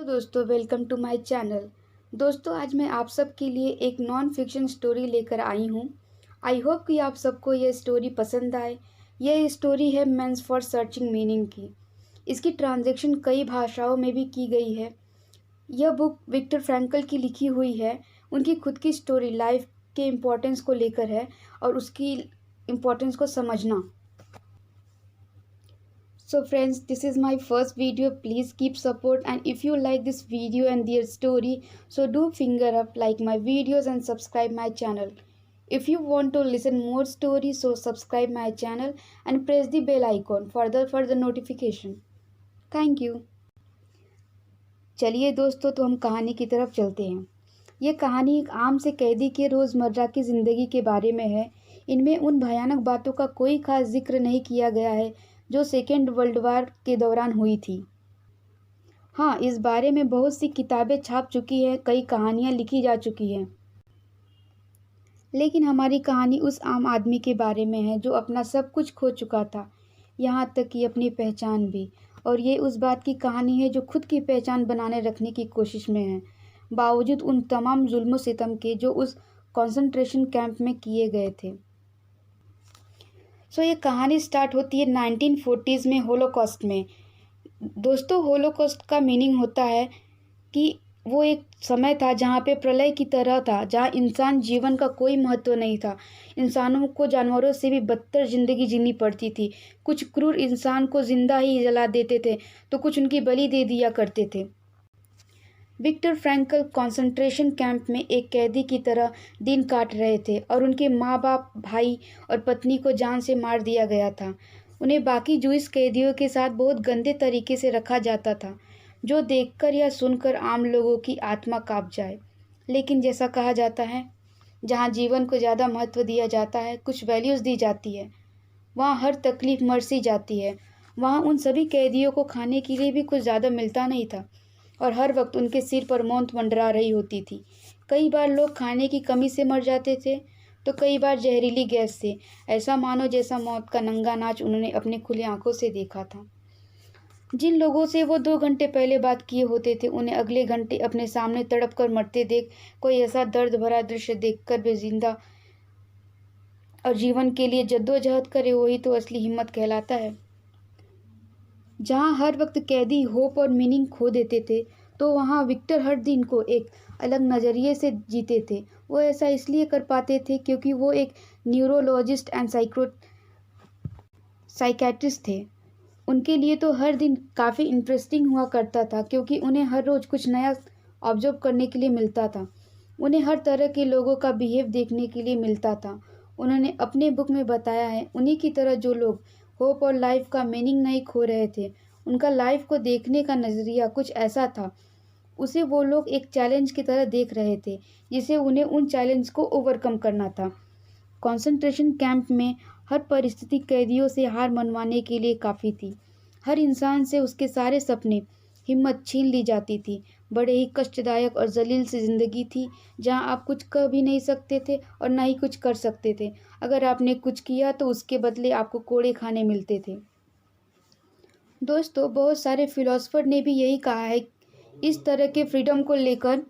Hello दोस्तों, welcome to my channel. दोस्तों, आज मैं आप सब के लिए एक नॉन फिक्शन स्टोरी लेकर आई हूँ। आई होप कि आप सबको यह स्टोरी पसंद आए। यह स्टोरी है मेंस फॉर सर्चिंग मीनिंग की। इसकी ट्रांजैक्शन कई भाषाओं में भी की गई है। यह बुक विक्टर फ्रैंकल की लिखी हुई है। उनकी खुद की स्टोरी लाइफ के इम्पोर्टेंस को लेकर है और उसकी इम्पोर्टेंस को समझना। So friends, this is my first video. Please keep support, and if you like this video and their story, so do finger up, like my videos and subscribe my channel. If you want to listen more stories, so subscribe my channel and press the bell icon for the notification. Thank you. चलिए दोस्तों, तो हम कहानी की तरफ चलते हैं। ये कहानी एक आम से कैदी के रोज़मर्रा की ज़िंदगी के बारे में है। इनमें उन भयानक बातों का कोई खास जिक्र नहीं किया गया है जो सेकेंड वर्ल्ड वार के दौरान हुई थी। हाँ, इस बारे में बहुत सी किताबें छाप चुकी हैं, कई कहानियाँ लिखी जा चुकी हैं, लेकिन हमारी कहानी उस आम आदमी के बारे में है जो अपना सब कुछ खो चुका था, यहाँ तक कि अपनी पहचान भी। और ये उस बात की कहानी है जो खुद की पहचान बनाने रखने की कोशिश में है, बावजूद उन तमाम जुल्म सितम के जो उस कंसंट्रेशन कैंप में किए गए थे। ये कहानी स्टार्ट होती है 1940s में, होलोकॉस्ट में। दोस्तों, होलोकॉस्ट का मीनिंग होता है कि वो एक समय था जहाँ पे प्रलय की तरह था, जहाँ इंसान जीवन का कोई महत्व नहीं था। इंसानों को जानवरों से भी बदतर ज़िंदगी जीनी पड़ती थी। कुछ क्रूर इंसान को जिंदा ही जला देते थे, तो कुछ उनकी बलि दे दिया करते थे। विक्टर फ्रैंकल कंसंट्रेशन कैंप में एक कैदी की तरह दिन काट रहे थे और उनके माँ बाप, भाई और पत्नी को जान से मार दिया गया था। उन्हें बाकी जूइश कैदियों के साथ बहुत गंदे तरीके से रखा जाता था, जो देखकर या सुनकर आम लोगों की आत्मा काँप जाए। लेकिन जैसा कहा जाता है, जहाँ जीवन को ज़्यादा महत्व दिया जाता है, कुछ वैल्यूज़ दी जाती है, वहाँ हर तकलीफ़ मर्सी जाती है। वहाँ उन सभी कैदियों को खाने के लिए भी कुछ ज़्यादा मिलता नहीं था और हर वक्त उनके सिर पर मौत मंडरा रही होती थी। कई बार लोग खाने की कमी से मर जाते थे, तो कई बार जहरीली गैस से, ऐसा मानो जैसा मौत का नंगा नाच उन्होंने अपनी खुली आंखों से देखा था। जिन लोगों से वो 2 घंटे पहले बात किए होते थे, उन्हें अगले घंटे अपने सामने तड़प कर मरते देख कोई ऐसा दर्द भरा दृश्य देखकर वे जिंदा और जीवन के लिए जद्दोजहद करे, वही तो असली हिम्मत कहलाता है। जहाँ हर वक्त कैदी होप और मीनिंग खो देते थे, तो वहाँ विक्टर हर दिन को एक अलग नज़रिए से जीते थे। वो ऐसा इसलिए कर पाते थे क्योंकि वो एक न्यूरोलॉजिस्ट एंड साइकेट्रिस्ट थे। उनके लिए तो हर दिन काफ़ी इंटरेस्टिंग हुआ करता था, क्योंकि उन्हें हर रोज़ कुछ नया ऑब्जर्व करने के लिए मिलता था। उन्हें हर तरह के लोगों का बिहेव देखने के लिए मिलता था। उन्होंने अपने बुक में बताया है, उन्हीं की तरह जो लोग होप और लाइफ का मीनिंग नहीं खो रहे थे, उनका लाइफ को देखने का नज़रिया कुछ ऐसा था, उसे वो लोग एक चैलेंज की तरह देख रहे थे, जिसे उन्हें उन चैलेंज को ओवरकम करना था। कंसंट्रेशन कैंप में हर परिस्थिति कैदियों से हार मनवाने के लिए काफ़ी थी। हर इंसान से उसके सारे सपने, हिम्मत छीन ली जाती थी। बड़े ही कष्टदायक और जलील सी ज़िंदगी थी, जहां आप कुछ कर भी नहीं सकते थे और ना ही कुछ कर सकते थे। अगर आपने कुछ किया तो उसके बदले आपको कोड़े खाने मिलते थे। दोस्तों, बहुत सारे फिलोसोफर ने भी यही कहा है। इस तरह के फ्रीडम को लेकर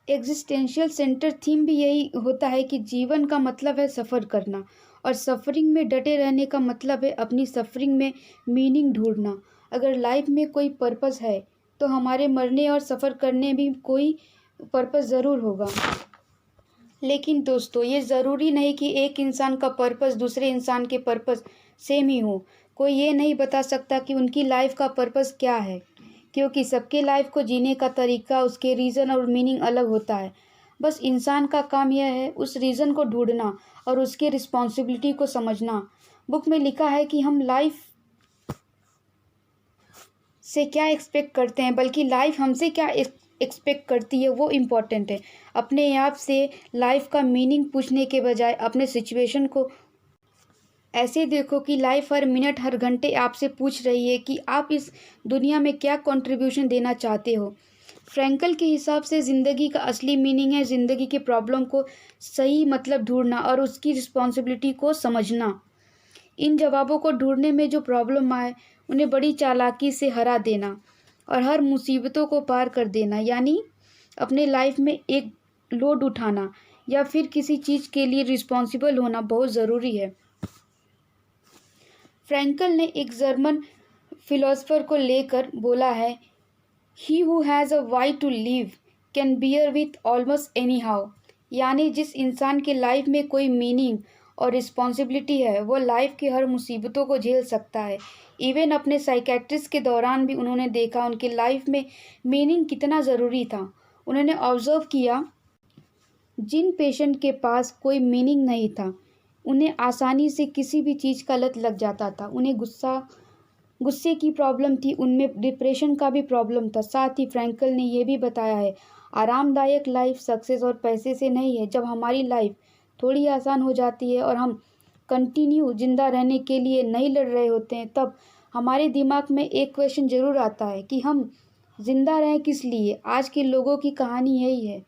एग्जिस्टेंशियल सेंटर थीम भी यही होता है कि जीवन का मतलब है सफ़र करना, और सफ़रिंग में डटे रहने का मतलब है अपनी सफ़रिंग में मीनिंग ढूंढना। अगर लाइफ में कोई पर्पस है, तो हमारे मरने और सफ़र करने भी कोई पर्पस ज़रूर होगा। लेकिन दोस्तों, ये ज़रूरी नहीं कि एक इंसान का पर्पस दूसरे इंसान के पर्पस सेम ही हो। कोई ये नहीं बता सकता कि उनकी लाइफ का पर्पस क्या है, क्योंकि सबके लाइफ को जीने का तरीका, उसके रीज़न और मीनिंग अलग होता है। बस इंसान का काम यह है उस रीज़न को ढूंढना और उसकी रिस्पॉन्सिबिलिटी को समझना। बुक में लिखा है कि हम लाइफ से क्या एक्सपेक्ट करते हैं, बल्कि लाइफ हमसे क्या एक्सपेक्ट करती है, वो इम्पोर्टेंट है। अपने आप से लाइफ का मीनिंग पूछने के बजाय अपने सिचुएशन को ऐसे देखो कि लाइफ हर मिनट, हर घंटे आपसे पूछ रही है कि आप इस दुनिया में क्या कंट्रीब्यूशन देना चाहते हो। फ्रैंकल के हिसाब से ज़िंदगी का असली मीनिंग है ज़िंदगी के प्रॉब्लम को सही मतलब ढूंढना और उसकी रिस्पॉन्सिबिलिटी को समझना। इन जवाबों को ढूंढने में जो प्रॉब्लम आए, उन्हें बड़ी चालाकी से हरा देना। और हर मुसीबतों को पार कर देना, यानी अपने लाइफ में एक लोड उठाना या फिर किसी चीज़ के लिए रिस्पॉन्सिबल होना बहुत ज़रूरी है। फ्रैंकल ने एक जर्मन फिलोसोफर को लेकर बोला है, he who has a why to live can bear with almost any how, यानी जिस इंसान के लाइफ में कोई मीनिंग और रिस्पॉन्सिबिलिटी है वो लाइफ की हर मुसीबतों को झेल सकता है। इवन अपने साइकेट्रिस्ट के दौरान भी उन्होंने देखा उनकी लाइफ में मीनिंग कितना ज़रूरी था। उन्होंने ऑब्जर्व किया जिन पेशेंट के पास कोई मीनिंग नहीं था उन्हें आसानी से किसी भी चीज़ का लत लग जाता था। उन्हें गुस्से की प्रॉब्लम थी, उनमें डिप्रेशन का भी प्रॉब्लम था। साथ ही फ्रैंकल ने यह भी बताया है, आरामदायक लाइफ सक्सेस और पैसे से नहीं है। जब हमारी लाइफ थोड़ी आसान हो जाती है और हम कंटिन्यू जिंदा रहने के लिए नहीं लड़ रहे होते हैं, तब हमारे दिमाग में एक क्वेश्चन ज़रूर आता है कि हम जिंदा रहें किस लिए। आज के लोगों की कहानी यही है,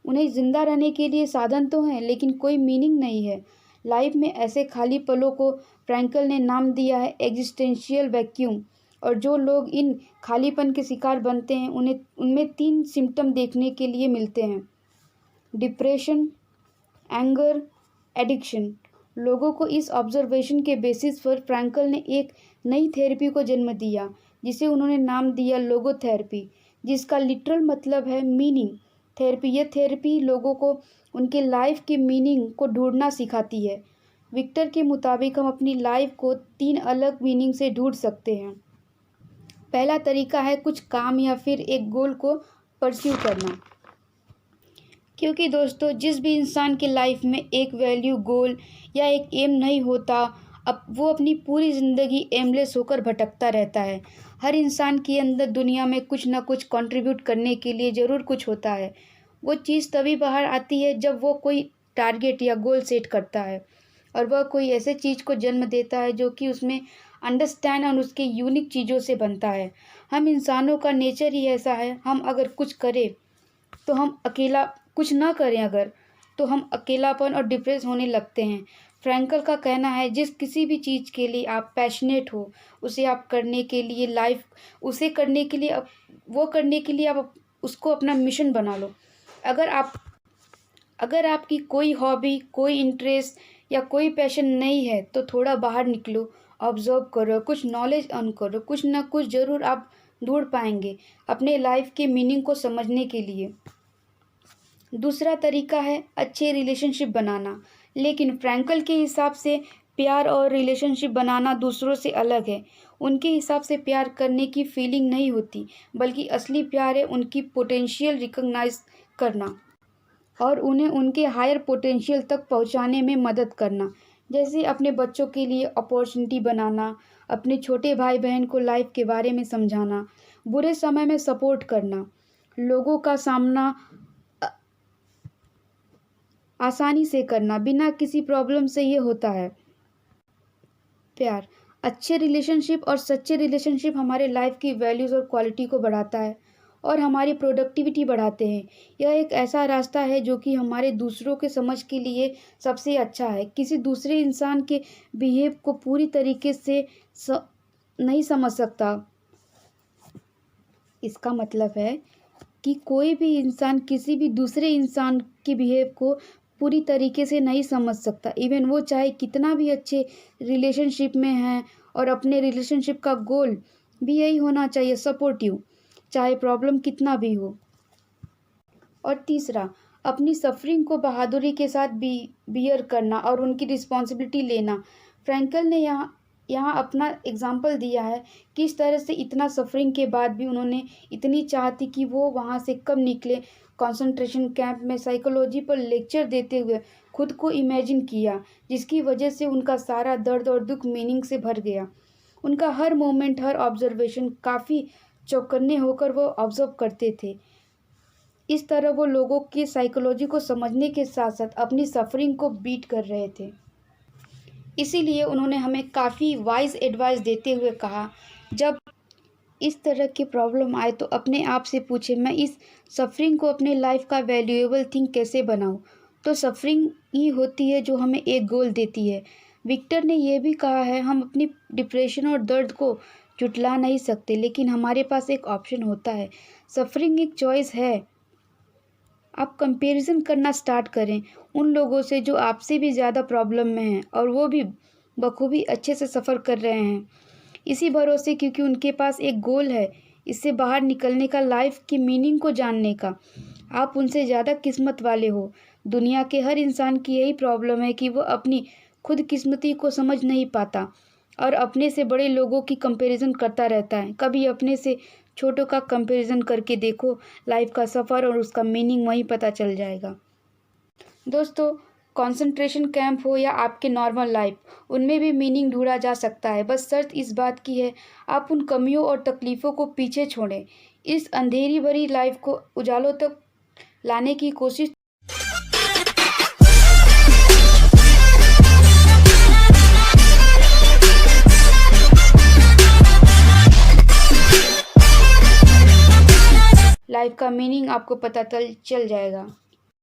उन्हें ज़िंदा रहने के लिए साधन तो हैं लेकिन कोई मीनिंग नहीं है लाइफ में। ऐसे खाली पलों को फ्रैंकल ने नाम दिया है एग्जिस्टेंशियल वैक्यूम। और जो लोग इन खालीपन के शिकार बनते हैं उन्हें उनमें 3 सिम्टम देखने के लिए मिलते हैं, डिप्रेशन, एंगर, एडिक्शन। लोगों को इस ऑब्जर्वेशन के बेसिस पर फ्रैंकल ने एक नई थेरेपी को जन्म दिया जिसे उन्होंने नाम दिया लोगोथेरेपी, जिसका लिटरल मतलब है मीनिंग थेरेपी। यह थेरेपी लोगों को उनके लाइफ के मीनिंग को ढूंढना सिखाती है। विक्टर के मुताबिक हम अपनी लाइफ को 3 अलग मीनिंग से ढूंढ सकते हैं। पहला तरीका है कुछ काम या फिर एक गोल को परस्यू करना। क्योंकि दोस्तों जिस भी इंसान के लाइफ में एक वैल्यू, गोल या एक एम नहीं होता, अब वो अपनी पूरी ज़िंदगी एमलेस होकर भटकता रहता है। हर इंसान के अंदर दुनिया में कुछ ना कुछ कंट्रीब्यूट करने के लिए ज़रूर कुछ होता है। वो चीज़ तभी बाहर आती है जब वो कोई टारगेट या गोल सेट करता है और वह कोई ऐसे चीज़ को जन्म देता है जो कि उसमें अंडरस्टैंड और उसके यूनिक चीज़ों से बनता है। हम इंसानों का नेचर ही ऐसा है, हम अगर कुछ करें तो हम अकेला, कुछ ना करें अगर तो हम अकेलापन और डिप्रेस होने लगते हैं। फ्रैंकल का कहना है जिस किसी भी चीज़ के लिए आप पैशनेट हो उसे आप करने के लिए उसे करने के लिए वो करने के लिए आप उसको अपना मिशन बना लो। अगर आपकी कोई हॉबी, कोई इंटरेस्ट या कोई पैशन नहीं है तो थोड़ा बाहर निकलो, ऑब्जर्व करो, कुछ नॉलेज अर्न करो, कुछ ना कुछ ज़रूर आप ढूंढ पाएंगे अपने लाइफ के मीनिंग को समझने के लिए। दूसरा तरीका है अच्छे रिलेशनशिप बनाना। लेकिन फ्रैंकल के हिसाब से प्यार और रिलेशनशिप बनाना दूसरों से अलग है। उनके हिसाब से प्यार करने की फीलिंग नहीं होती, बल्कि असली प्यार है उनकी पोटेंशियल रिकॉग्नाइज करना और उन्हें उनके हायर पोटेंशियल तक पहुंचाने में मदद करना। जैसे अपने बच्चों के लिए अपॉर्चुनिटी बनाना, अपने छोटे भाई बहन को लाइफ के बारे में समझाना, बुरे समय में सपोर्ट करना, लोगों का सामना आसानी से करना बिना किसी प्रॉब्लम से। ये होता है प्यार। अच्छे रिलेशनशिप और सच्चे रिलेशनशिप हमारे लाइफ की वैल्यूज़ और क्वालिटी को बढ़ाता है और हमारी प्रोडक्टिविटी बढ़ाते हैं। यह एक ऐसा रास्ता है जो कि हमारे दूसरों के समझ के लिए सबसे अच्छा है। किसी दूसरे इंसान के बिहेव को पूरी तरीके से नहीं समझ सकता। इसका मतलब है कि कोई भी इंसान किसी भी दूसरे इंसान के बिहेव को पूरी तरीके से नहीं समझ सकता। इवन वो चाहे कितना भी अच्छे रिलेशनशिप में है और अपने रिलेशनशिप का गोल भी यही होना चाहिए, सपोर्टिव, चाहे प्रॉब्लम कितना भी हो। और तीसरा, अपनी सफरिंग को बहादुरी के साथ बियर करना और उनकी रिस्पॉन्सिबिलिटी लेना। फ्रैंकल ने यहाँ अपना एग्जाम्पल दिया है कि इस तरह से इतना सफरिंग के बाद भी उन्होंने इतनी चाह थी कि वो वहाँ से कब निकले। कंसंट्रेशन कैंप में साइकोलॉजी पर लेक्चर देते हुए खुद को इमेजिन किया, जिसकी वजह से उनका सारा दर्द और दुख मीनिंग से भर गया। उनका हर मोमेंट, हर ऑब्जर्वेशन काफ़ी चौकन्ने होकर वो ऑब्जर्व करते थे। इस तरह वो लोगों की साइकोलॉजी को समझने के साथ साथ अपनी सफरिंग को बीट कर रहे थे। इसीलिए उन्होंने हमें काफ़ी वाइज एडवाइस देते हुए कहा, जब इस तरह की प्रॉब्लम आए तो अपने आप से पूछे, मैं इस सफरिंग को अपने लाइफ का वैल्यूएबल थिंग कैसे बनाऊं। तो सफरिंग ही होती है जो हमें एक गोल देती है। विक्टर ने यह भी कहा है, हम अपनी डिप्रेशन और दर्द को जुटला नहीं सकते, लेकिन हमारे पास एक ऑप्शन होता है। सफ़रिंग एक चॉइस है। आप कंपैरिज़न करना स्टार्ट करें उन लोगों से जो आपसे भी ज़्यादा प्रॉब्लम में हैं और वो भी बखूबी अच्छे से सफ़र कर रहे हैं। इसी भरोसे, क्योंकि उनके पास एक गोल है, इससे बाहर निकलने का, लाइफ की मीनिंग को जानने का। आप उनसे ज़्यादा किस्मत वाले हो। दुनिया के हर इंसान की यही प्रॉब्लम है कि वो अपनी खुद किस्मती को समझ नहीं पाता और अपने से बड़े लोगों की कंपैरिजन करता रहता है। कभी अपने से छोटों का कंपैरिजन करके देखो, लाइफ का सफ़र और उसका मीनिंग वहीं पता चल जाएगा। दोस्तों, कंसंट्रेशन कैंप हो या आपके नॉर्मल लाइफ, उनमें भी मीनिंग ढूंढा जा सकता है। बस शर्त इस बात की है, आप उन कमियों और तकलीफ़ों को पीछे छोड़ें। इस अंधेरी भरी लाइफ को उजालों तक लाने की कोशिश। लाइफ का मीनिंग आपको पता चल जाएगा।